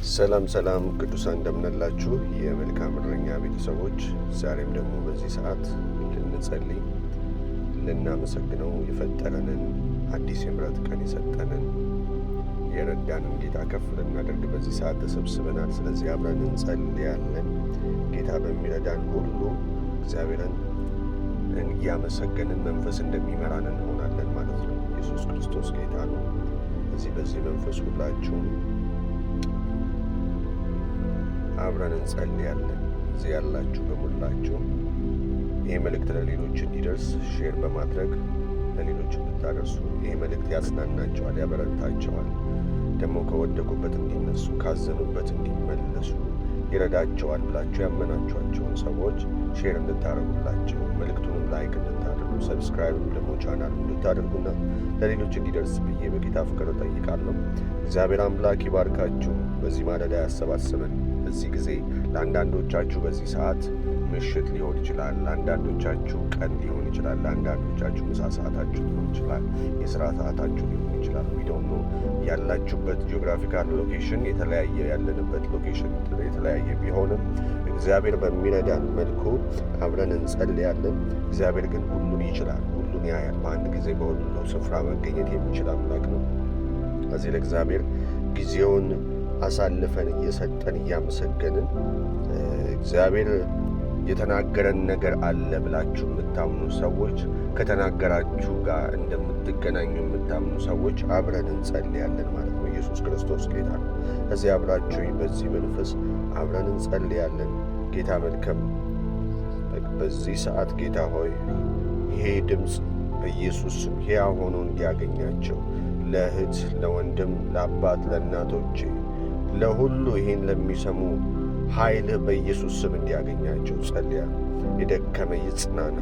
ሰላም ቅዱሳን እንደምንላችሁ የመልካም እረኛ ቤተሰቦች፣ ዛሬም ደግሞ በዚህ ሰዓት ልንጸልይ ልናመሰግነው የፈጠረንን አዲስ የምሕረት ቀን የሰጠንን የረዳንን ጌታ ከፍ ልናደርግ በዚህ ሰዓት ተሰብስበናል። ስለዚህ አብረን እንጸልያለን። ጌታ በሚረዳን ሁሉ እግዚአብሔርን እያመሰገንን መንፈስ እንደሚመራን እንሆናለን ማለት ነው። ኢየሱስ ክርስቶስ ጌታ ነው። በዚህ መንፈስ ሁላችሁም አብረን እንጸልያለን። እዚህ ያላችሁ በሙላችሁ ይህ መልእክት ለሌሎች እንዲደርስ ሼር በማድረግ ለሌሎች እንድታደርሱ። ይህ መልእክት ያጽናናቸዋል፣ ያበረታቸዋል፣ ደግሞ ከወደቁበት እንዲነሱ፣ ካዘኑበት እንዲመለሱ ይረዳቸዋል ብላችሁ ያመናችኋቸውን ሰዎች ሼር እንድታደርጉላቸው፣ መልእክቱንም ላይክ እንድታደርጉ፣ ሰብስክራይብም ደግሞ ቻናል እንድታደርጉና ለሌሎች እንዲደርስ ብዬ በጌታ ፍቅር እጠይቃለሁ። እግዚአብሔር አምላክ ይባርካችሁ። በዚህ ማለዳ ያሰባስበን። በዚህ ጊዜ ለአንዳንዶቻችሁ በዚህ ሰዓት ምሽት ሊሆን ይችላል፣ ለአንዳንዶቻችሁ ቀን ሊሆን ይችላል፣ ለአንዳንዶቻችሁ ምሳ ሰዓታችሁ ሊሆን ይችላል፣ የሥራ ሰዓታችሁ ሊሆን ይችላል። ዊዶኖ ያላችሁበት ጂኦግራፊካል ሎኬሽን የተለያየ፣ ያለንበት ሎኬሽን የተለያየ ቢሆንም እግዚአብሔር በሚረዳን መልኩ አብረን እንጸልያለን። እግዚአብሔር ግን ሁሉን ይችላል፣ ሁሉን ያያል። በአንድ ጊዜ በሁሉ ስፍራ መገኘት የሚችል አምላክ ነው። እዚህ ለእግዚአብሔር ጊዜውን አሳልፈን እየሰጠን እያመሰገንን እግዚአብሔር የተናገረን ነገር አለ ብላችሁ የምታምኑ ሰዎች፣ ከተናገራችሁ ጋር እንደምትገናኙ የምታምኑ ሰዎች አብረን እንጸልያለን ማለት ነው። ኢየሱስ ክርስቶስ ጌታ ነው። እዚህ አብራችሁኝ በዚህ መንፈስ አብረን እንጸልያለን። ጌታ መልካም። በዚህ ሰዓት ጌታ ሆይ ይሄ ድምፅ በኢየሱስ ስም ሕያው ሆኖ እንዲያገኛቸው ለእህት፣ ለወንድም፣ ለአባት፣ ለእናቶቼ፣ ለሁሉ ይህን ለሚሰሙ ኃይልህ በኢየሱስ ስም እንዲያገኛቸው ጸልያ። የደከመ ይጽናና፣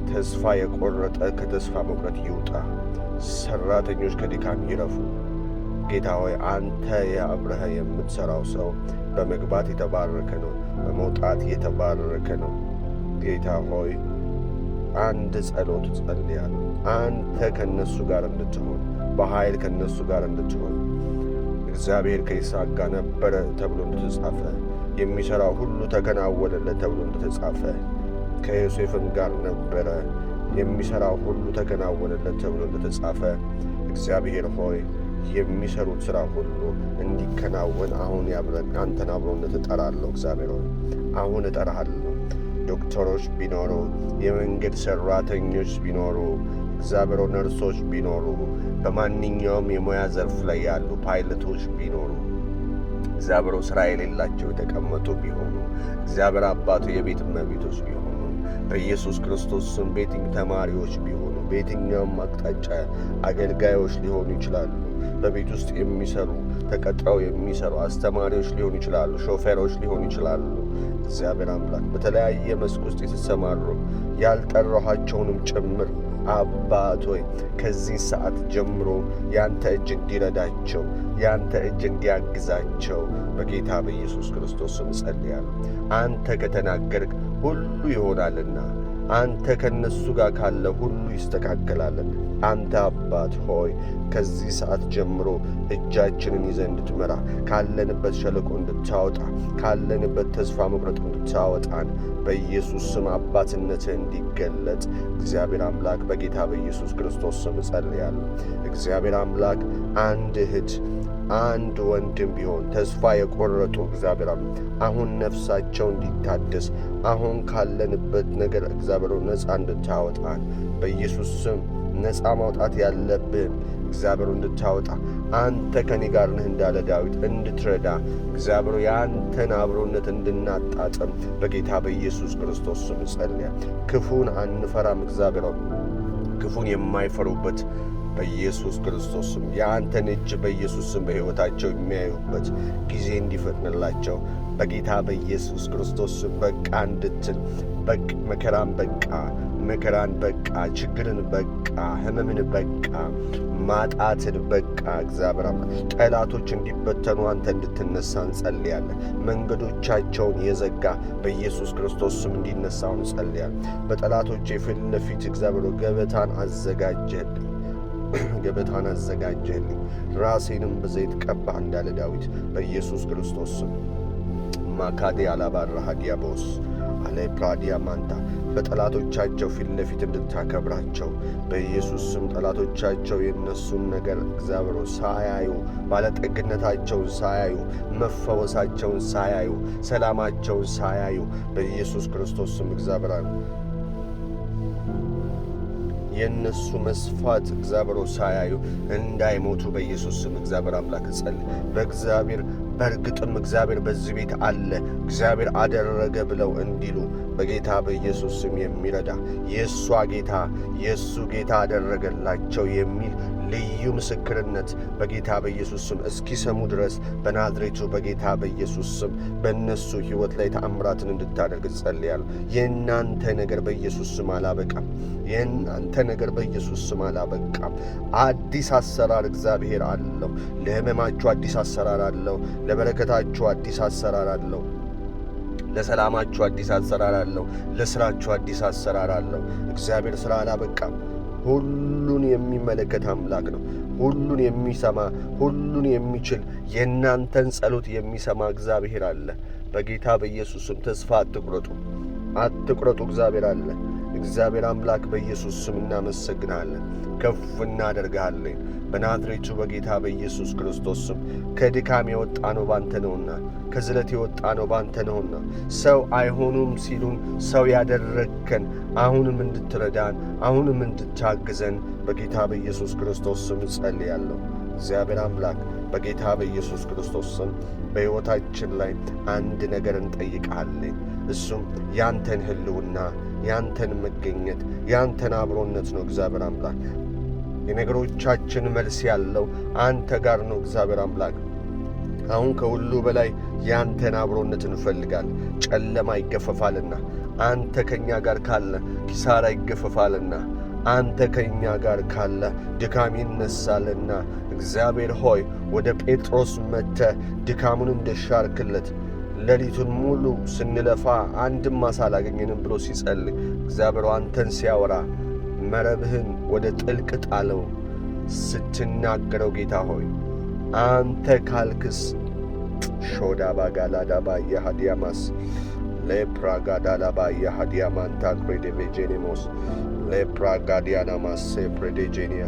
ተስፋ የቆረጠ ከተስፋ መቁረጥ ይውጣ፣ ሠራተኞች ከድካም ይረፉ። ጌታ ሆይ አንተ የአብረህ የምትሠራው ሰው በመግባት የተባረከ ነው፣ በመውጣት የተባረከ ነው። ጌታ ሆይ አንድ ጸሎት ጸልያለሁ፣ አንተ ከነሱ ጋር እንድትሆን፣ በኃይል ከነሱ ጋር እንድትሆን። እግዚአብሔር ከይስሐቅ ጋር ነበረ ተብሎ እንደተጻፈ፣ የሚሠራው ሁሉ ተከናወነለት ተብሎ እንደተጻፈ፣ ከዮሴፍም ጋር ነበረ የሚሠራው ሁሉ ተከናወነለት ተብሎ እንደተጻፈ፣ እግዚአብሔር ሆይ የሚሠሩት ሥራ ሁሉ እንዲከናወን አሁን ያብረን አንተን አብሮነት እጠራለሁ። እግዚአብሔር ሆይ አሁን እጠራሃለሁ። ዶክተሮች ቢኖሩ፣ የመንገድ ሠራተኞች ቢኖሩ፣ እግዚአብሔር ነርሶች ቢኖሩ፣ በማንኛውም የሙያ ዘርፍ ላይ ያሉ ፓይለቶች ቢኖሩ፣ እግዚአብሔር ሥራ የሌላቸው የተቀመጡ ቢሆኑ፣ እግዚአብሔር አባቱ የቤት እመቤቶች ቢሆኑ፣ በኢየሱስ ክርስቶስ ስም ቤትኝ ተማሪዎች ቢሆኑ፣ በየትኛውም አቅጣጫ አገልጋዮች ሊሆኑ ይችላሉ። በቤት ውስጥ የሚሰሩ ተቀጥረው የሚሰሩ አስተማሪዎች ሊሆኑ ይችላሉ፣ ሾፌሮች ሊሆኑ ይችላሉ። እግዚአብሔር አምላክ በተለያየ መስክ ውስጥ የተሰማሩ ያልጠራኋቸውንም ጭምር አባት ሆይ ከዚህ ሰዓት ጀምሮ ያንተ እጅ እንዲረዳቸው፣ ያንተ እጅ እንዲያግዛቸው በጌታ በኢየሱስ ክርስቶስ ስም ጸልያለሁ። አንተ ከተናገርክ ሁሉ ይሆናልና፣ አንተ ከነሱ ጋር ካለ ሁሉ ይስተካከላልና። አንተ አባት ሆይ ከዚህ ሰዓት ጀምሮ እጃችንን ይዘህ እንድትመራ፣ ካለንበት ሸለቆ እንድታወጣ፣ ካለንበት ተስፋ መቁረጥ እንድታወጣን በኢየሱስ ስም አባትነትህ እንዲገለጥ እግዚአብሔር አምላክ በጌታ በኢየሱስ ክርስቶስ ስም እጸልያለሁ። እግዚአብሔር አምላክ አንድ እህት አንድ ወንድም ቢሆን ተስፋ የቆረጡ እግዚአብሔር አሁን ነፍሳቸው እንዲታደስ፣ አሁን ካለንበት ነገር እግዚአብሔር ነፃ እንድታወጣን በኢየሱስ ስም ነፃ ማውጣት ያለብን እግዚአብሔር እንድታወጣ፣ አንተ ከኔ ጋር ነህ እንዳለ ዳዊት እንድትረዳ እግዚአብሔር የአንተን አብሮነት እንድናጣጥም በጌታ በኢየሱስ ክርስቶስ ስም ጸልያ። ክፉን አንፈራም። እግዚአብሔር ክፉን የማይፈሩበት በኢየሱስ ክርስቶስ ስም የአንተን እጅ በኢየሱስ ስም በሕይወታቸው የሚያዩበት ጊዜ እንዲፈጥንላቸው በጌታ በኢየሱስ ክርስቶስ ስም በቃ እንድትል መከራን በቃ፣ ችግርን በቃ፣ ሕመምን በቃ፣ ማጣትን በቃ። እግዚአብሔር ጠላቶች እንዲበተኑ አንተ እንድትነሳ እንጸልያለን። መንገዶቻቸውን የዘጋ በኢየሱስ ክርስቶስ ስም እንዲነሳውን እንጸልያለን። በጠላቶች ፊት ለፊት እግዚአብሔር ገበታን አዘጋጀህልኝ። ገበታን አዘጋጀህልኝ፣ ራሴንም በዘይት ቀባህ እንዳለ ዳዊት በኢየሱስ ክርስቶስ ስም ማካዴ አላባራሃ ዲያቦስ አላይ ፕራዲያ ማንታ በጠላቶቻቸው ፊት ለፊት እንድታከብራቸው በኢየሱስ ስም ጠላቶቻቸው የእነሱን ነገር እግዚአብሔር ሳያዩ፣ ባለጠግነታቸውን ሳያዩ፣ መፈወሳቸውን ሳያዩ፣ ሰላማቸውን ሳያዩ በኢየሱስ ክርስቶስ ስም እግዚአብሔር የእነሱ መስፋት እግዚአብሔር ሳያዩ እንዳይሞቱ በኢየሱስ ስም እግዚአብሔር አምላክ ጸልይ። በእርግጥም እግዚአብሔር በዚህ ቤት አለ፣ እግዚአብሔር አደረገ ብለው እንዲሉ በጌታ በኢየሱስ ስም የሚረዳ የእሷ ጌታ የእሱ ጌታ አደረገላቸው የሚል ልዩ ምስክርነት በጌታ በኢየሱስ ስም እስኪሰሙ ድረስ በናዝሬቱ በጌታ በኢየሱስ ስም በእነሱ ሕይወት ላይ ተአምራትን እንድታደርግ ጸልያለሁ። የእናንተ ነገር በኢየሱስ ስም አላበቃም። የእናንተ ነገር በኢየሱስ ስም አላበቃም። አዲስ አሰራር እግዚአብሔር አለው። ለሕመማችሁ አዲስ አሰራር አለው። ለበረከታችሁ አዲስ አሰራር አለው። ለሰላማችሁ አዲስ አሰራር አለው። ለሥራችሁ አዲስ አሰራር አለው። እግዚአብሔር ሥራ አላበቃም። ሁሉን የሚመለከት አምላክ ነው። ሁሉን የሚሰማ ሁሉን የሚችል የእናንተን ጸሎት የሚሰማ እግዚአብሔር አለ። በጌታ በኢየሱስም ተስፋ አትቁረጡ። እግዚአብሔር አለ። እግዚአብሔር አምላክ በኢየሱስ ስም እናመሰግናለን፣ ከፍ እናደርግሃለን። በናዝሬቱ በጌታ በኢየሱስ ክርስቶስ ስም ከድካም የወጣ ነው ባንተ ነውና፣ ከዝለት የወጣ ነው ባንተ ነውና፣ ሰው አይሆኑም ሲሉን ሰው ያደረግከን አሁንም እንድትረዳን አሁንም እንድታግዘን በጌታ በኢየሱስ ክርስቶስ ስም ጸልያለሁ። እግዚአብሔር አምላክ በጌታ በኢየሱስ ክርስቶስ ስም በሕይወታችን ላይ አንድ ነገር እንጠይቃለን። እሱም ያንተን ሕልውና፣ ያንተን መገኘት፣ ያንተን አብሮነት ነው። እግዚአብሔር አምላክ የነገሮቻችን መልስ ያለው አንተ ጋር ነው። እግዚአብሔር አምላክ አሁን ከሁሉ በላይ ያንተን አብሮነት እንፈልጋለን። ጨለማ ይገፈፋልና አንተ ከእኛ ጋር ካለ ኪሳራ ይገፈፋልና አንተ ከእኛ ጋር ካለ ድካም ይነሳልና እግዚአብሔር ሆይ ወደ ጴጥሮስ መጥተህ ድካሙን እንደሻርክለት ሌሊቱን ሙሉ ስንለፋ አንድም ዓሣ አላገኘንም ብሎ ሲጸልይ እግዚአብሔር አንተን ሲያወራ መረብህን ወደ ጥልቅ ጣለው ስትናገረው ጌታ ሆይ አንተ ካልክስ ሾዳባጋላዳባ የሃዲያማስ ሌፕራጋዳላባ የሃዲያማንታ ክሬዴቬጄኔሞስ ሌፕራጋዲያናማስ ፕሬዴጄኒያ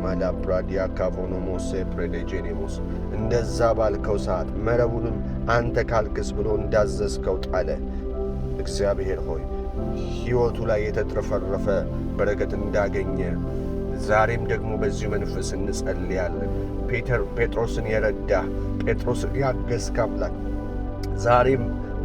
ማላፕራዲያ ካቮኖሞስ ፕሬዴጄኔሞስ እንደዛ ባልከው ሰዓት መረቡንም አንተ ካልክስ ብሎ እንዳዘዝከው ጣለ። እግዚአብሔር ሆይ ሕይወቱ ላይ የተትረፈረፈ በረከት እንዳገኘ ዛሬም ደግሞ በዚሁ መንፈስ እንጸልያለን። ጴጥሮስን የረዳ ጴጥሮስን ያገዝክ አምላክ ዛሬም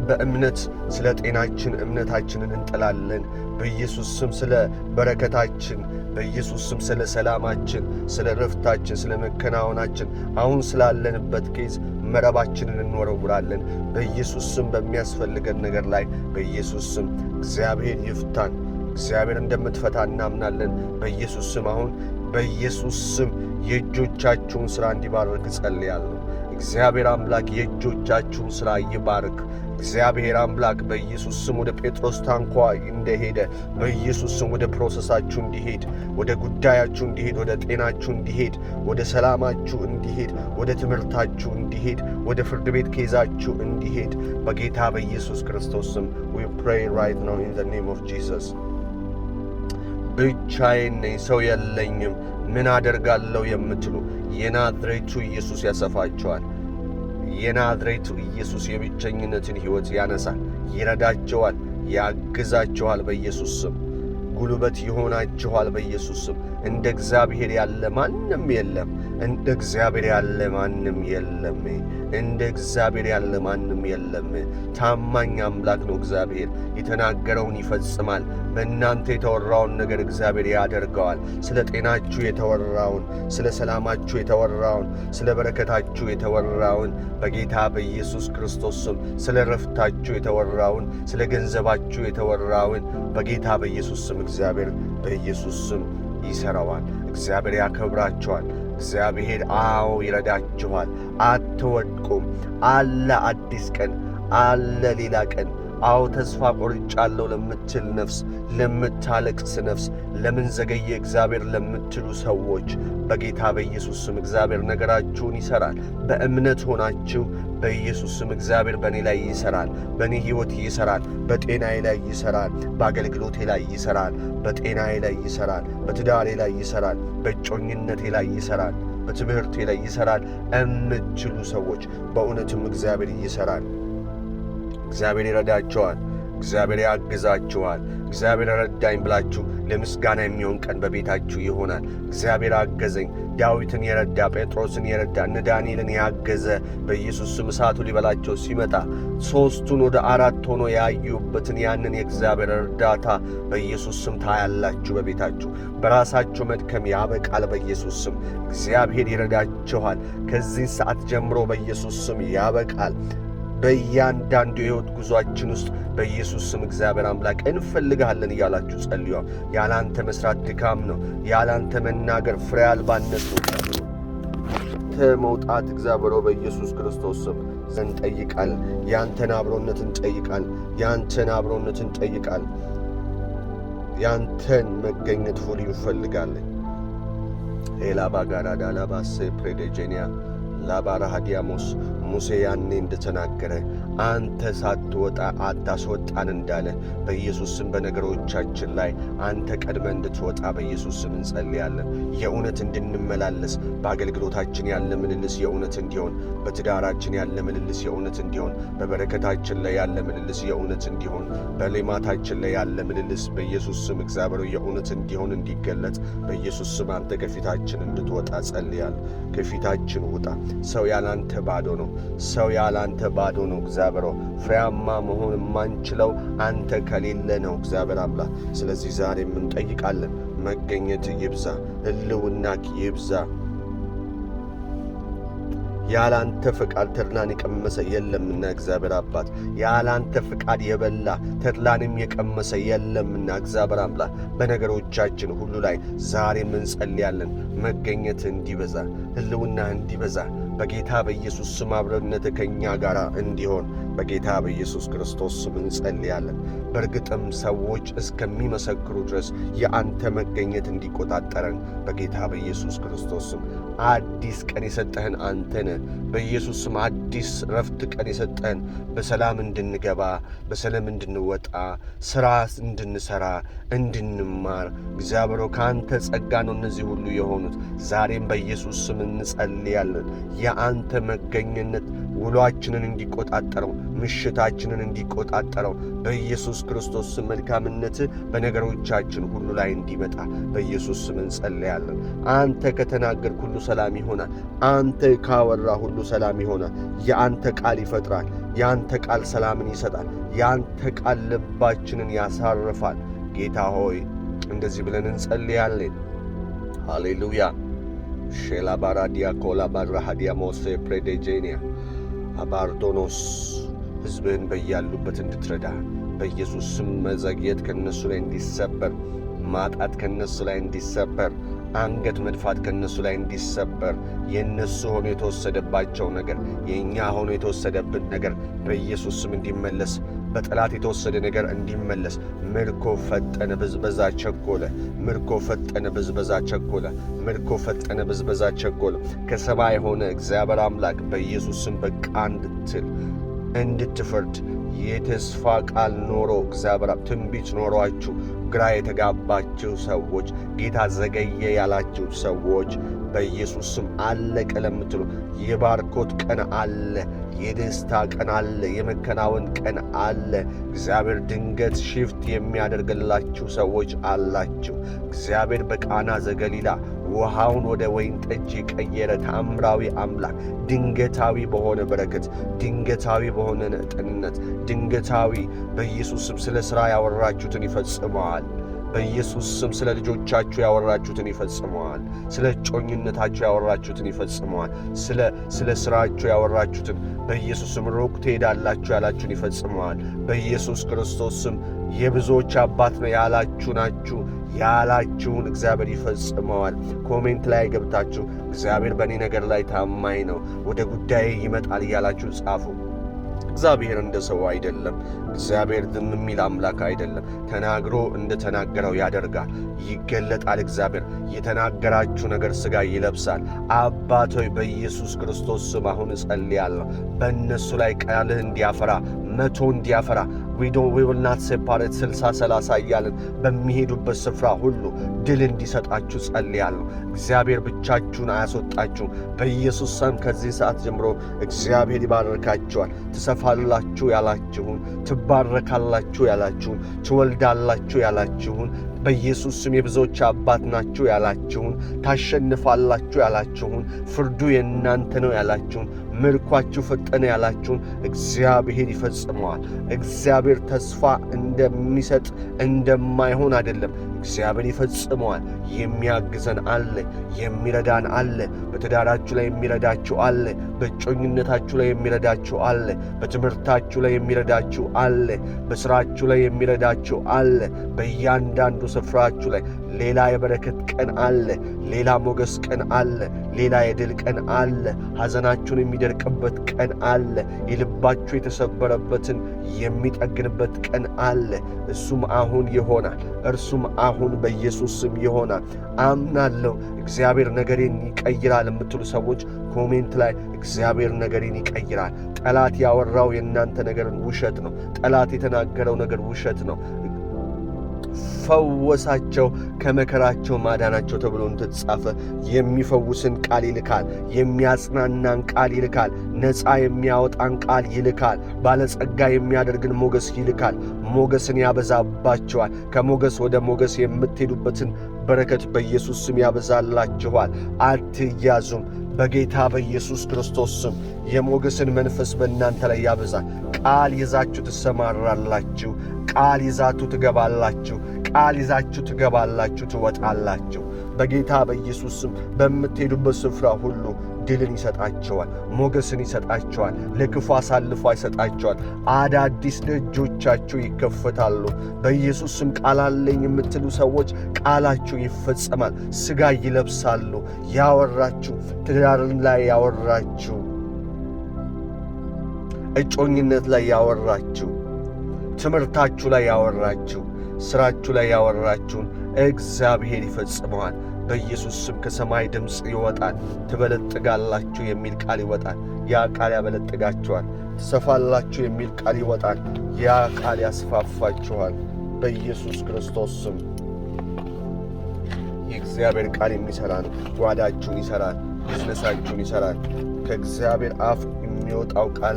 በእምነት ስለ ጤናችን እምነታችንን እንጥላለን። በኢየሱስ ስም ስለ በረከታችን፣ በኢየሱስ ስም ስለ ሰላማችን፣ ስለ ረፍታችን፣ ስለ መከናወናችን አሁን ስላለንበት ኬዝ መረባችንን እንወረውራለን። በኢየሱስ ስም በሚያስፈልገን ነገር ላይ በኢየሱስ ስም እግዚአብሔር ይፍታን። እግዚአብሔር እንደምትፈታ እናምናለን። በኢየሱስ ስም አሁን በኢየሱስ ስም የእጆቻችሁን ሥራ እንዲባርክ ጸልያለሁ። እግዚአብሔር አምላክ የእጆቻችሁን ሥራ ይባርክ። እግዚአብሔር አምላክ በኢየሱስ ስም ወደ ጴጥሮስ ታንኳ እንደሄደ በኢየሱስ ስም ወደ ፕሮሰሳችሁ እንዲሄድ፣ ወደ ጉዳያችሁ እንዲሄድ፣ ወደ ጤናችሁ እንዲሄድ፣ ወደ ሰላማችሁ እንዲሄድ፣ ወደ ትምህርታችሁ እንዲሄድ፣ ወደ ፍርድ ቤት ኬዛችሁ እንዲሄድ በጌታ በኢየሱስ ክርስቶስ ስም we pray right now in the name of Jesus። ብቻዬን ነኝ ሰው የለኝም ምን አደርጋለሁ የምትሉ የናዝሬቱ ኢየሱስ ያሰፋቸዋል። የናዝሬቱ ኢየሱስ የብቸኝነትን ሕይወት ያነሳል፣ ይረዳቸዋል፣ ያግዛቸዋል። በኢየሱስ ስም ጉልበት ይሆናችኋል። በኢየሱስ ስም እንደ እግዚአብሔር ያለ ማንም የለም። እንደ እግዚአብሔር ያለ ማንም የለም። እንደ እግዚአብሔር ያለ ማንም የለም። ታማኝ አምላክ ነው እግዚአብሔር። የተናገረውን ይፈጽማል። በእናንተ የተወራውን ነገር እግዚአብሔር ያደርገዋል። ስለ ጤናችሁ የተወራውን፣ ስለ ሰላማችሁ የተወራውን፣ ስለ በረከታችሁ የተወራውን በጌታ በኢየሱስ ክርስቶስ ስም ስለ ረፍታችሁ የተወራውን፣ ስለ ገንዘባችሁ የተወራውን በጌታ በኢየሱስ ስም እግዚአብሔር በኢየሱስ ስም ይሠራዋል። እግዚአብሔር ያከብራችኋል። እግዚአብሔር ይረዳችኋል። አትወድቁም። አለ አዲስ ቀን፣ አለ ሌላ ቀን፣ አዎ ተስፋ ቆርጫለሁ ለምትል ነፍስ፣ ለምታለቅስ ነፍስ፣ ለምን ዘገየ እግዚአብሔር ለምትሉ ሰዎች በጌታ በኢየሱስ ስም እግዚአብሔር ነገራችሁን ይሠራል። በእምነት ሆናችሁ በኢየሱስ ስም እግዚአብሔር በእኔ ላይ ይሠራል፣ በእኔ ሕይወት ይሠራል፣ በጤናዬ ላይ ይሠራል፣ በአገልግሎቴ ላይ ይሠራል፣ በጤናዬ ላይ ይሠራል፣ በትዳሬ ላይ ይሠራል፣ በእጮኝነቴ ላይ ይሠራል፣ በትምህርቴ ላይ ይሠራል እምትሉ ሰዎች በእውነትም እግዚአብሔር ይሠራል። እግዚአብሔር ይረዳቸዋል። እግዚአብሔር ያግዛችኋል። እግዚአብሔር ረዳኝ ብላችሁ ለምስጋና የሚሆን ቀን በቤታችሁ ይሆናል። እግዚአብሔር አገዘኝ፣ ዳዊትን የረዳ ጴጥሮስን የረዳ እነ ዳንኤልን ያገዘ በኢየሱስ ስም እሳቱ ሊበላቸው ሲመጣ ሦስቱን ወደ አራት ሆኖ ያዩበትን ያንን የእግዚአብሔር እርዳታ በኢየሱስ ስም ታያላችሁ። በቤታችሁ በራሳችሁ መድከም ያበቃል። በኢየሱስ ስም እግዚአብሔር ይረዳችኋል። ከዚህ ሰዓት ጀምሮ በኢየሱስ ስም ያበቃል። በእያንዳንዱ የሕይወት ጉዞአችን ውስጥ በኢየሱስ ስም እግዚአብሔር አምላክ እንፈልግሃለን እያላችሁ ጸልዩ። ያላንተ መስራት ድካም ነው። ያላንተ መናገር ፍሬ አልባነት ነው። መውጣት እግዚአብሔር በኢየሱስ ክርስቶስ ስም እንጠይቃል። ያንተን አብሮነት እንጠይቃል። ያንተን አብሮነት እንጠይቃል። ያንተን መገኘት ሁሉ እንፈልጋለን። ኤላባጋራዳ ላባሴ ፕሬዴጄኒያ ላባራ ሃዲያሞስ ሙሴ ያኔ እንደተናገረ አንተ ሳትወጣ አታስወጣን እንዳለ በኢየሱስ ስም በነገሮቻችን ላይ አንተ ቀድመ እንድትወጣ በኢየሱስ ስም እንጸልያለን። የእውነት እንድንመላለስ በአገልግሎታችን ያለ ምልልስ የእውነት እንዲሆን፣ በትዳራችን ያለ ምልልስ የእውነት እንዲሆን፣ በበረከታችን ላይ ያለ ምልልስ የእውነት እንዲሆን፣ በሌማታችን ላይ ያለ ምልልስ በኢየሱስ ስም እግዚአብሔር የእውነት እንዲሆን እንዲገለጥ በኢየሱስ ስም አንተ ከፊታችን እንድትወጣ ጸልያል። ከፊታችን ውጣ። ሰው ያላንተ ባዶ ነው። ሰው ያላንተ ባዶ ነው። እግዚአብሔር ፍሬያማ መሆን የማንችለው አንተ ከሌለ ነው እግዚአብሔር አምላክ። ስለዚህ ዛሬም እንጠይቃለን፣ መገኘት ይብዛ፣ ሕልውናክ ይብዛ። ያላንተ ፍቃድ ተድላን የቀመሰ የለምና እግዚአብሔር አባት፣ ያላንተ ፍቃድ የበላ ተድላንም የቀመሰ የለምና እግዚአብሔር አምላክ፣ በነገሮቻችን ሁሉ ላይ ዛሬም እንጸልያለን። መገኘት እንዲበዛ፣ ሕልውና እንዲበዛ በጌታ በኢየሱስ ስም አብሮነት ከእኛ ጋር እንዲሆን በጌታ በኢየሱስ ክርስቶስ ስም እንጸልያለን። በእርግጥም ሰዎች እስከሚመሰክሩ ድረስ የአንተ መገኘት እንዲቆጣጠረን በጌታ በኢየሱስ ክርስቶስ ስም አዲስ ቀን የሰጠህን አንተ ነህ። በኢየሱስ ስም አዲስ ረፍት ቀን የሰጠህን በሰላም እንድንገባ፣ በሰላም እንድንወጣ፣ ሥራ እንድንሠራ፣ እንድንማር እግዚአብሔር ከአንተ ጸጋ ነው እነዚህ ሁሉ የሆኑት። ዛሬም በኢየሱስ ስም እንጸልያለን። የአንተ መገኘነት ውሏችንን እንዲቆጣጠረው፣ ምሽታችንን እንዲቆጣጠረው በኢየሱስ ክርስቶስ ስም መልካምነት በነገሮቻችን ሁሉ ላይ እንዲመጣ በኢየሱስ ስም እንጸልያለን። አንተ ከተናገርክ ሁሉ ሰላም ይሆናል። አንተ ካወራ ሁሉ ሰላም ይሆናል። የአንተ ቃል ይፈጥራል። የአንተ ቃል ሰላምን ይሰጣል። የአንተ ቃል ልባችንን ያሳርፋል። ጌታ ሆይ እንደዚህ ብለን እንጸልያለን። ሃሌሉያ ሼላ ባራዲያ ኮላ ባራሃዲያ ሞሴ ፕሬዴጄኒያ አባርዶኖስ ሕዝብህን በያሉበት እንድትረዳ በኢየሱስ ስም መዘግየት ከነሱ ላይ እንዲሰበር፣ ማጣት ከነሱ ላይ እንዲሰበር፣ አንገት መድፋት ከነሱ ላይ እንዲሰበር፣ የነሱ ሆኖ የተወሰደባቸው ነገር የእኛ ሆኖ የተወሰደብን ነገር በኢየሱስ ስም እንዲመለስ፣ በጠላት የተወሰደ ነገር እንዲመለስ። ምርኮ ፈጠነ፣ ብዝበዛ ቸኮለ። ምርኮ ፈጠነ፣ ብዝበዛ ቸኮለ። ምርኮ ፈጠነ፣ ብዝበዛ ቸኮለ። ከሰማይ ሆነ እግዚአብሔር አምላክ በኢየሱስ ስም በቃ እንድትል እንድትፈርድ የተስፋ ቃል ኖሮ እግዚአብሔር ትንቢት ኖሯችሁ ግራ የተጋባችሁ ሰዎች፣ ጌታ ዘገየ ያላችሁ ሰዎች በኢየሱስ ስም አለቀ ለምትሉ የባርኮት ቀን አለ፣ የደስታ ቀን አለ፣ የመከናወን ቀን አለ። እግዚአብሔር ድንገት ሽፍት የሚያደርግላችሁ ሰዎች አላችሁ። እግዚአብሔር በቃና ዘገሊላ ውሃውን ወደ ወይን ጠጅ የቀየረ ተአምራዊ አምላክ ድንገታዊ በሆነ በረከት፣ ድንገታዊ በሆነ ጤንነት፣ ድንገታዊ በኢየሱስ ስም ስለ ሥራ ያወራችሁትን ይፈጽመዋል። በኢየሱስ ስም ስለ ልጆቻችሁ ያወራችሁትን ይፈጽመዋል። ስለ እጮኝነታችሁ ያወራችሁትን ይፈጽመዋል። ስለ ሥራችሁ ያወራችሁትን በኢየሱስ ስም ሩቅ ትሄዳላችሁ ያላችሁን ይፈጽመዋል። በኢየሱስ ክርስቶስ ስም የብዙዎች አባት ነው ያላችሁ ናችሁ ያላችሁን እግዚአብሔር ይፈጽመዋል። ኮሜንት ላይ ገብታችሁ እግዚአብሔር በእኔ ነገር ላይ ታማኝ ነው፣ ወደ ጉዳዬ ይመጣል እያላችሁ ጻፉ። እግዚአብሔር እንደ ሰው አይደለም። እግዚአብሔር ዝም የሚል አምላክ አይደለም። ተናግሮ እንደተናገረው ያደርጋል፣ ይገለጣል። እግዚአብሔር የተናገራችሁ ነገር ሥጋ ይለብሳል። አባት ሆይ በኢየሱስ ክርስቶስ ስም አሁን እጸልያለሁ በእነሱ ላይ ቃልህ እንዲያፈራ 100 እንዲያፈራ we will not separate 60 እያልን በሚሄዱበት ስፍራ ሁሉ ድል እንዲሰጣችሁ ጸልያለሁ። እግዚአብሔር ብቻችሁን አያስወጣችሁም። በኢየሱስ ስም ከዚህ ሰዓት ጀምሮ እግዚአብሔር ይባርካችኋል። ትሰፋላችሁ ያላችሁን፣ ትባረካላችሁ ያላችሁን፣ ትወልዳላችሁ ያላችሁን፣ በኢየሱስ ስም የብዙዎች አባት ናችሁ ያላችሁን፣ ታሸንፋላችሁ ያላችሁን፣ ፍርዱ የእናንተ ነው ያላችሁን፣ ምርኳችሁ ፈጠነ ያላችሁን እግዚአብሔር ይፈጽመዋል። እግዚአብሔር ተስፋ እንደሚሰጥ እንደማይሆን አይደለም። እግዚአብሔር ይፈጽመዋል። የሚያግዘን አለ፣ የሚረዳን አለ። በትዳራችሁ ላይ የሚረዳችሁ አለ። በእጮኝነታችሁ ላይ የሚረዳችሁ አለ። በትምህርታችሁ ላይ የሚረዳችሁ አለ። በሥራችሁ ላይ የሚረዳችሁ አለ። በእያንዳንዱ ስፍራችሁ ላይ ሌላ የበረከት ቀን አለ። ሌላ ሞገስ ቀን አለ። ሌላ የድል ቀን አለ። ሐዘናችሁን የሚደርቅበት ቀን አለ። የልባችሁ የተሰበረበትን የሚጠግንበት ቀን አለ። እሱም አሁን ይሆናል። እርሱም አሁን በኢየሱስ ስም ይሆናል። አምናለሁ። እግዚአብሔር ነገሬን ይቀይራል የምትሉ ሰዎች ኮሜንት ላይ እግዚአብሔር ነገሬን ይቀይራል። ጠላት ያወራው የእናንተ ነገርን ውሸት ነው። ጠላት የተናገረው ነገር ውሸት ነው። ፈወሳቸው ከመከራቸው ማዳናቸው ተብሎ እንደተጻፈ የሚፈውስን ቃል ይልካል። የሚያጽናናን ቃል ይልካል። ነፃ የሚያወጣን ቃል ይልካል። ባለጸጋ የሚያደርግን ሞገስ ይልካል። ሞገስን ያበዛባቸዋል። ከሞገስ ወደ ሞገስ የምትሄዱበትን በረከት በኢየሱስ ስም ያበዛላችኋል። አትያዙም። በጌታ በኢየሱስ ክርስቶስ ስም የሞገስን መንፈስ በእናንተ ላይ ያበዛል። ቃል ይዛችሁ ትሰማራላችሁ። ቃል ይዛችሁ ትገባላችሁ። ቃል ይዛችሁ ትገባላችሁ፣ ትወጣላችሁ። በጌታ በኢየሱስ ስም በምትሄዱበት ስፍራ ሁሉ ድልን ይሰጣቸዋል፣ ሞገስን ይሰጣቸዋል፣ ለክፉ አሳልፎ ይሰጣቸዋል። አዳዲስ ደጆቻችሁ ይከፈታሉ። በኢየሱስ ስም ቃል አለኝ የምትሉ ሰዎች ቃላችሁ ይፈጸማል። ሥጋ ይለብሳሉ። ያወራችሁ ትዳርን ላይ ያወራችሁ፣ እጮኝነት ላይ ያወራችሁ፣ ትምህርታችሁ ላይ ያወራችሁ፣ ሥራችሁ ላይ ያወራችሁን እግዚአብሔር ይፈጽመዋል። በኢየሱስ ስም ከሰማይ ድምፅ ይወጣል። ትበለጥጋላችሁ የሚል ቃል ይወጣል። ያ ቃል ያበለጥጋችኋል። ትሰፋላችሁ የሚል ቃል ይወጣል። ያ ቃል ያስፋፋችኋል። በኢየሱስ ክርስቶስ ስም የእግዚአብሔር ቃል የሚሠራ ነው። ጓዳችሁን ይሠራል። ቢዝነሳችሁን ይሠራል። ከእግዚአብሔር አፍ የሚወጣው ቃል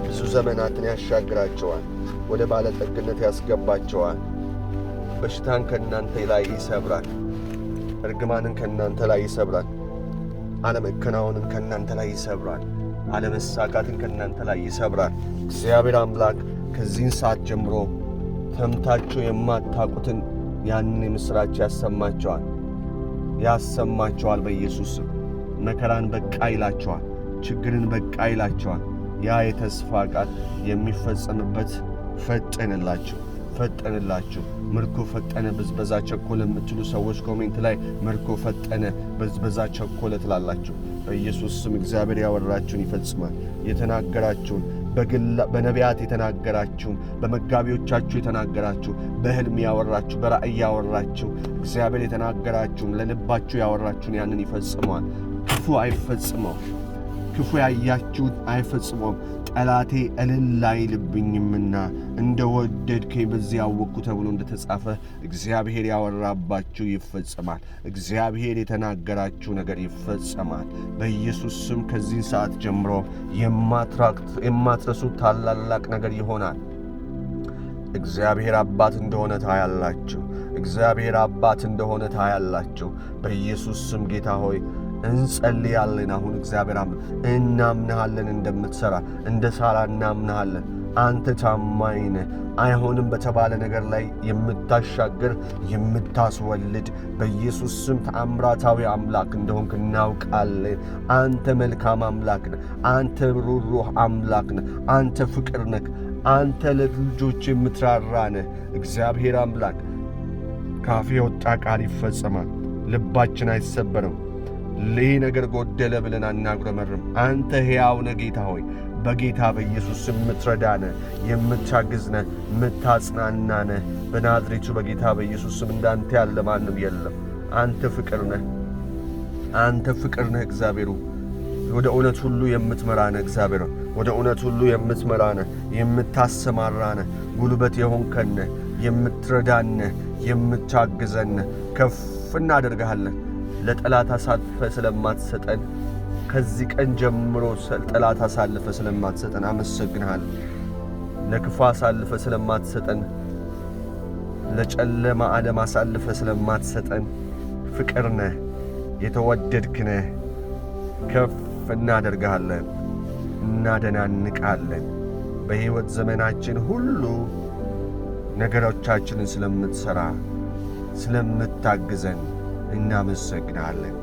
ብዙ ዘመናትን ያሻግራቸዋል። ወደ ባለጠግነት ያስገባቸዋል። በሽታን ከእናንተ ላይ ይሰብራል። እርግማንን ከእናንተ ላይ ይሰብራል። አለመከናወንን ከእናንተ ላይ ይሰብራል። አለመሳካትን ከእናንተ ላይ ይሰብራል። እግዚአብሔር አምላክ ከዚህን ሰዓት ጀምሮ ሰምታችሁ የማታውቁትን ያንን የምሥራች ያሰማቸዋል። በኢየሱስ መከራን በቃ ይላቸዋል። ችግርን በቃ ይላቸዋል። ያ የተስፋ ቃል የሚፈጸምበት ፈጠንላችሁ። ምርኮ ፈጠነ፣ ብዝበዛ ቸኮለ የምትሉ ሰዎች ኮሜንት ላይ ምርኮ ፈጠነ፣ ብዝበዛ ቸኮለ ትላላችሁ። በኢየሱስ ስም እግዚአብሔር ያወራችሁን ይፈጽማል። የተናገራችሁን በነቢያት የተናገራችሁን፣ በመጋቢዎቻችሁ የተናገራችሁ፣ በሕልም ያወራችሁ፣ በራእይ ያወራችሁ፣ እግዚአብሔር የተናገራችሁን ለልባችሁ ያወራችሁን ያንን ይፈጽመዋል። ክፉ አይፈጽመው። ክፉ ያያችሁት አይፈጽመውም። ጠላቴ እልል አይልብኝምና እንደ ወደድከኝ በዚህ ያወቅኩ ተብሎ እንደተጻፈ እግዚአብሔር ያወራባችሁ ይፈጸማል። እግዚአብሔር የተናገራችሁ ነገር ይፈጸማል። በኢየሱስ ስም ከዚህ ሰዓት ጀምሮ የማትረሱት ታላላቅ ነገር ይሆናል። እግዚአብሔር አባት እንደሆነ ታያላችሁ። እግዚአብሔር አባት እንደሆነ ታያላችሁ። በኢየሱስ ስም ጌታ ሆይ እንጸልያለን። አሁን እግዚአብሔር እናምንሃለን። እንደምትሠራ እንደ ሳራ እናምንሃለን። አንተ ታማኝ ነህ። አይሆንም በተባለ ነገር ላይ የምታሻግር የምታስወልድ በኢየሱስ ስም ተአምራታዊ አምላክ እንደሆንክ እናውቃለን። አንተ መልካም አምላክ ነህ። አንተ ሩሩህ አምላክ ነህ። አንተ ፍቅር ነህ። አንተ ለልጆች የምትራራ ነህ። እግዚአብሔር አምላክ ካፌ የወጣ ቃል ይፈጸማል። ልባችን አይሰበርም። ይህ ነገር ጎደለ ብለን አናጉረመርም። አንተ ሕያው ነህ ጌታ ሆይ። በጌታ በኢየሱስ ስም የምትረዳነ፣ የምታግዝነ፣ የምታጽናናነ በናዝሬቱ በጌታ በኢየሱስ ስም እንዳንተ ያለ ማንም የለም። አንተ ፍቅር ነህ፣ አንተ ፍቅር ነህ እግዚአብሔሩ። ወደ እውነት ሁሉ የምትመራነ እግዚአብሔር፣ ወደ እውነት ሁሉ የምትመራነ፣ የምታሰማራነ፣ ጉልበት የሆንከነ፣ የምትረዳነ፣ የምታግዘነ ከፍ እናደርግሃለን። ለጠላት አሳልፈ ስለማትሰጠን ከዚህ ቀን ጀምሮ ጠላት አሳልፈ ስለማትሰጠን አመሰግንሃለሁ። ለክፉ አሳልፈ ስለማትሰጠን፣ ለጨለማ ዓለም አሳልፈ ስለማትሰጠን ፍቅር ነህ፣ የተወደድክ ነህ። ከፍ እናደርግሃለን፣ እናደናንቃለን። በሕይወት ዘመናችን ሁሉ ነገሮቻችንን ስለምትሠራ ስለምታግዘን እናመሰግንሃለን።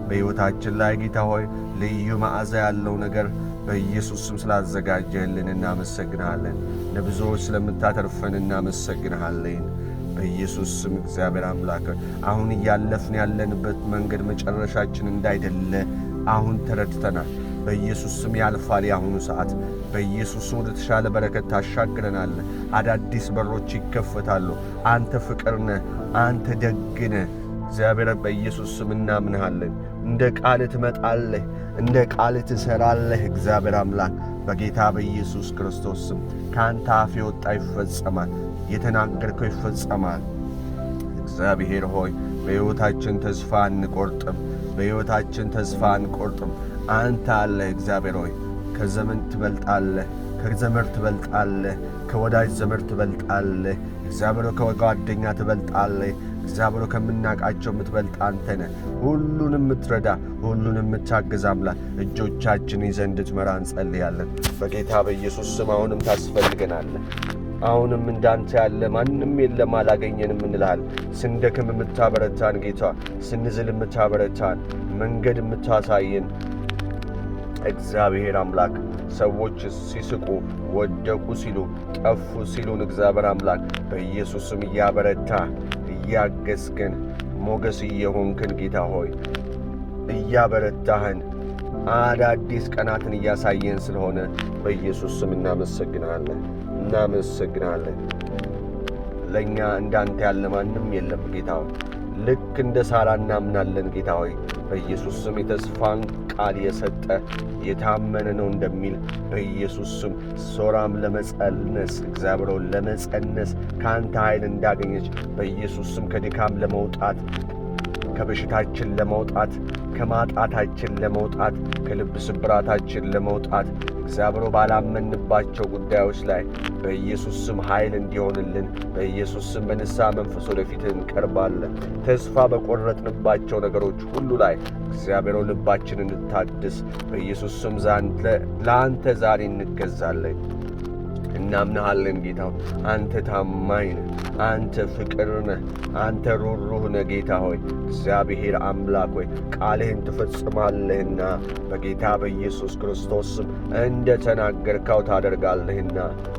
በሕይወታችን ላይ ጌታ ሆይ ልዩ መዓዛ ያለው ነገር በኢየሱስ ስም ስላዘጋጀህልን እናመሰግንሃለን። ለብዙዎች ስለምታተርፈን እናመሰግንሃለን። በኢየሱስ ስም እግዚአብሔር አምላክ አሁን እያለፍን ያለንበት መንገድ መጨረሻችን እንዳይደለ አሁን ተረድተናል። በኢየሱስ ስም ያልፋል የአሁኑ ሰዓት። በኢየሱስ ስም ወደ ተሻለ በረከት ታሻግረናለህ። አዳዲስ በሮች ይከፈታሉ። አንተ ፍቅር ነህ፣ አንተ ደግ ነህ። እግዚአብሔር በኢየሱስ ስም እናምንሃለን። እንደ ቃልህ ትመጣለህ፣ እንደ ቃልህ ትሠራለህ። እግዚአብሔር አምላክ በጌታ በኢየሱስ ክርስቶስ ስም ከአንተ አፍ የወጣ ይፈጸማል፣ የተናገርከው ይፈጸማል። እግዚአብሔር ሆይ በሕይወታችን ተስፋ አንቆርጥም፣ በሕይወታችን ተስፋ አንቆርጥም። አንተ አለህ። እግዚአብሔር ሆይ ከዘመን ትበልጣለህ፣ ከዘመድ ትበልጣለህ፣ ከወዳጅ ዘመድ ትበልጣለህ። እግዚአብሔር ከጓደኛ ትበልጣለህ። እግዚአብሔር ከምናቃቸው የምትበልጥ አንተ ነህ። ሁሉንም የምትረዳ ሁሉንም የምታግዝ አምላክ እጆቻችን ይዘህ እንድትመራ እንጸልያለን። በጌታ በኢየሱስ ስም አሁንም ታስፈልገናለህ። አሁንም እንዳንተ ያለ ማንም የለም፣ አላገኘንም እንልሃል። ስንደክም የምታበረታን ጌታ፣ ስንዝል የምታበረታን፣ መንገድ የምታሳየን እግዚአብሔር አምላክ ሰዎች ሲስቁ ወደቁ ሲሉ ጠፉ ሲሉን እግዚአብሔር አምላክ በኢየሱስም እያበረታ እያገዝከን ሞገስ እየሆንክን ጌታ ሆይ እያበረታህን አዳዲስ ቀናትን እያሳየን ስለሆነ በኢየሱስ ስም እናመሰግናለን። ለእኛ እንዳንተ ያለ ማንም የለም ጌታ ሆይ። ልክ እንደ ሳራ እናምናለን ጌታ ሆይ። በኢየሱስ ስም የተስፋን ቃል የሰጠ የታመነ ነው እንደሚል በኢየሱስ ስም ሶራም ለመጸነስ እግዚአብሔር ለመጸነስ ከአንተ ኃይል እንዳገኘች በኢየሱስ ስም ከድካም ለመውጣት ከበሽታችን ለመውጣት ከማጣታችን ለመውጣት ከልብ ስብራታችን ለመውጣት እግዚአብሔር ባላመንባቸው ጉዳዮች ላይ በኢየሱስ ስም ኃይል እንዲሆንልን በኢየሱስ ስም በንስሐ መንፈስ ወደፊት እንቀርባለን። ተስፋ በቆረጥንባቸው ነገሮች ሁሉ ላይ እግዚአብሔር ልባችንን እንታድስ በኢየሱስ ስም ለአንተ ዛሬ እንገዛለን። እናምንሃለን ጌታ ሆይ። አንተ ታማኝ ነህ፣ አንተ ፍቅር ነህ፣ አንተ ሩሩህ ነህ ጌታ ሆይ። እግዚአብሔር አምላክ ሆይ ቃልህን ትፈጽማለህና በጌታ በኢየሱስ ክርስቶስ ስም እንደ ተናገርከው ታደርጋለህና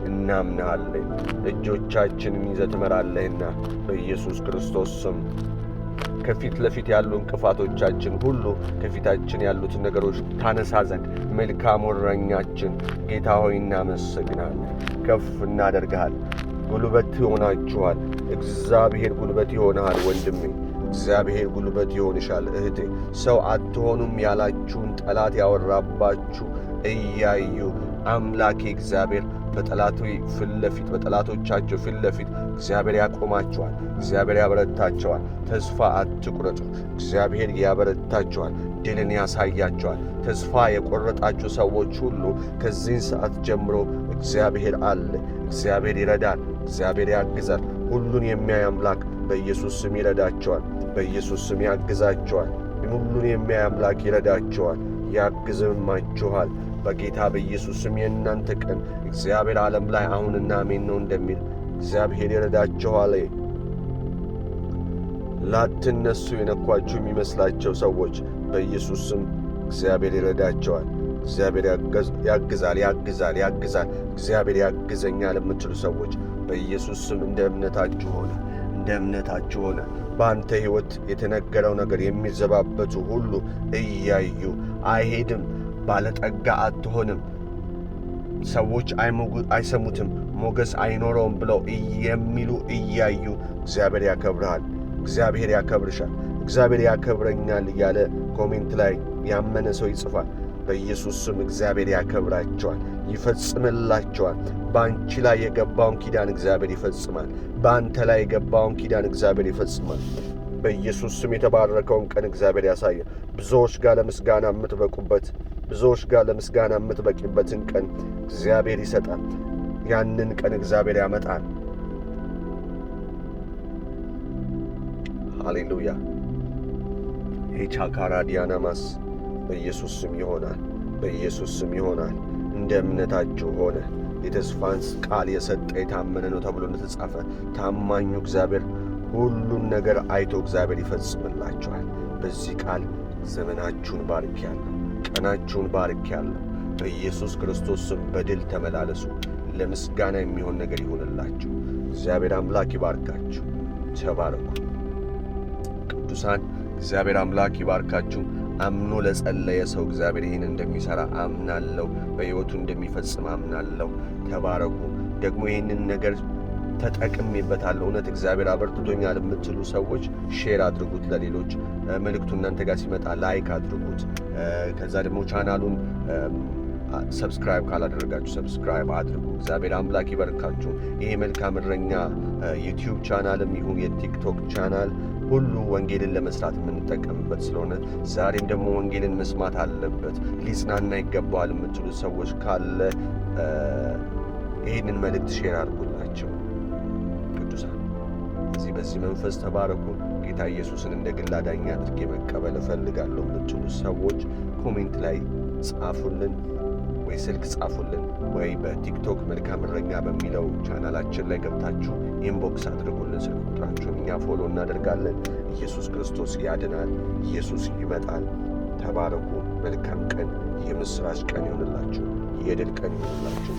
እናምንሃለን። እጆቻችንን ይዘህ ትመራለህና በኢየሱስ ክርስቶስ ስም ከፊት ለፊት ያሉ እንቅፋቶቻችን ሁሉ ከፊታችን ያሉትን ነገሮች ታነሳ ዘንድ መልካም እረኛችን ጌታ ሆይ እናመሰግናለን። ከፍ እናደርግሃል። ጉልበት ይሆናችኋል። እግዚአብሔር ጉልበት ይሆንሃል ወንድሜ። እግዚአብሔር ጉልበት ይሆንሻል እህቴ። ሰው አትሆኑም ያላችሁን ጠላት ያወራባችሁ እያዩ አምላኬ እግዚአብሔር በጠላቶቻቸው ፊት ለፊት እግዚአብሔር ያቆማቸዋል። እግዚአብሔር ያበረታቸዋል። ተስፋ አትቁረጡ። እግዚአብሔር ያበረታቸዋል፣ ድልን ያሳያቸዋል። ተስፋ የቆረጣችሁ ሰዎች ሁሉ ከዚህ ሰዓት ጀምሮ እግዚአብሔር አለ። እግዚአብሔር ይረዳል። እግዚአብሔር ያግዛል። ሁሉን የሚያይ አምላክ በኢየሱስ ስም ይረዳቸዋል። በኢየሱስ ስም ያግዛቸዋል። ሁሉን የሚያይ አምላክ ይረዳቸዋል፣ ያግዝማችኋል። በጌታ በኢየሱስ ስም የእናንተ ቀን እግዚአብሔር ዓለም ላይ አሁንና አሜን ነው እንደሚል እግዚአብሔር ይረዳችኋል። ላትነሱ የነኳችሁ የሚመስላቸው ሰዎች በኢየሱስ ስም እግዚአብሔር ይረዳቸዋል። እግዚአብሔር ያግዛል። እግዚአብሔር ያግዘኛል የምትሉ ሰዎች በኢየሱስ ስም እንደ እምነታችሁ ሆነ። በአንተ ሕይወት የተነገረው ነገር የሚዘባበቱ ሁሉ እያዩ አይሄድም፣ ባለጠጋ አትሆንም፣ ሰዎች አይሰሙትም፣ ሞገስ አይኖረውም ብለው የሚሉ እያዩ እግዚአብሔር ያከብርሃል፣ እግዚአብሔር ያከብርሻል፣ እግዚአብሔር ያከብረኛል እያለ ኮሜንት ላይ ያመነ ሰው ይጽፋል። በኢየሱስ ስም እግዚአብሔር ያከብራቸዋል፣ ይፈጽምላቸዋል። በአንቺ ላይ የገባውን ኪዳን እግዚአብሔር ይፈጽማል። በአንተ ላይ የገባውን ኪዳን እግዚአብሔር ይፈጽማል። በኢየሱስ ስም የተባረከውን ቀን እግዚአብሔር ያሳያል። ብዙዎች ጋር ለምስጋና የምትበቁበት፣ ብዙዎች ጋር ለምስጋና የምትበቂበትን ቀን እግዚአብሔር ይሰጣል። ያንን ቀን እግዚአብሔር ያመጣል። ሃሌሉያ። ሄቻካራ ዲያናማስ በኢየሱስ ስም ይሆናል፣ በኢየሱስ ስም ይሆናል። እንደ እምነታችሁ ሆነ። የተስፋን ቃል የሰጠ የታመነ ነው ተብሎ እንደተጻፈ ታማኙ እግዚአብሔር ሁሉን ነገር አይቶ እግዚአብሔር ይፈጽምላችኋል። በዚህ ቃል ዘመናችሁን ባርኬያለሁ፣ ቀናችሁን ባርኬያለሁ። በኢየሱስ ክርስቶስ ስም በድል ተመላለሱ። ለምስጋና የሚሆን ነገር ይሁንላችሁ። እግዚአብሔር አምላክ ይባርካችሁ። ተባረኩ ቅዱሳን። እግዚአብሔር አምላክ ይባርካችሁ። አምኖ ለጸለየ ሰው እግዚአብሔር ይህን እንደሚሠራ አምናለሁ፣ በሕይወቱ እንደሚፈጽም አምናለሁ። ተባረኩ። ደግሞ ይህንን ነገር ተጠቅሜበታለሁ፣ እውነት እግዚአብሔር አበርትቶኛል የምትሉ ሰዎች ሼር አድርጉት ለሌሎች። መልእክቱ እናንተ ጋር ሲመጣ ላይክ አድርጉት። ከዛ ደግሞ ቻናሉን ሰብስክራይብ ካላደረጋችሁ ሰብስክራይብ አድርጉ። እግዚአብሔር አምላክ ይባርካችሁ። ይሄ መልካም እረኛ ዩቲዩብ ቻናልም ይሁን የቲክቶክ ቻናል ሁሉ ወንጌልን ለመስራት የምንጠቀምበት ስለሆነ ዛሬም ደግሞ ወንጌልን መስማት አለበት፣ ሊጽናና ይገባዋል የምትሉ ሰዎች ካለ ይህንን መልእክት ሼር አድርጉላቸው። ቅዱሳን በዚህ መንፈስ ተባረኩ። ጌታ ኢየሱስን እንደ ግል አዳኝ አድርጌ መቀበል እፈልጋለሁ የምትሉ ሰዎች ኮሜንት ላይ ጻፉልን፣ ወይ ስልክ ጻፉልን፣ ወይ በቲክቶክ መልካም እረኛ በሚለው ቻናላችን ላይ ገብታችሁ ኢንቦክስ አድርጉልን ስልክ ቁጥራችሁን። እኛ ፎሎ እናደርጋለን። ኢየሱስ ክርስቶስ ያድናል። ኢየሱስ ይመጣል። ተባረኩ። መልካም ቀን፣ የምስራች ቀን ይሁንላችሁ። የድል ቀን ይሁንላችሁ።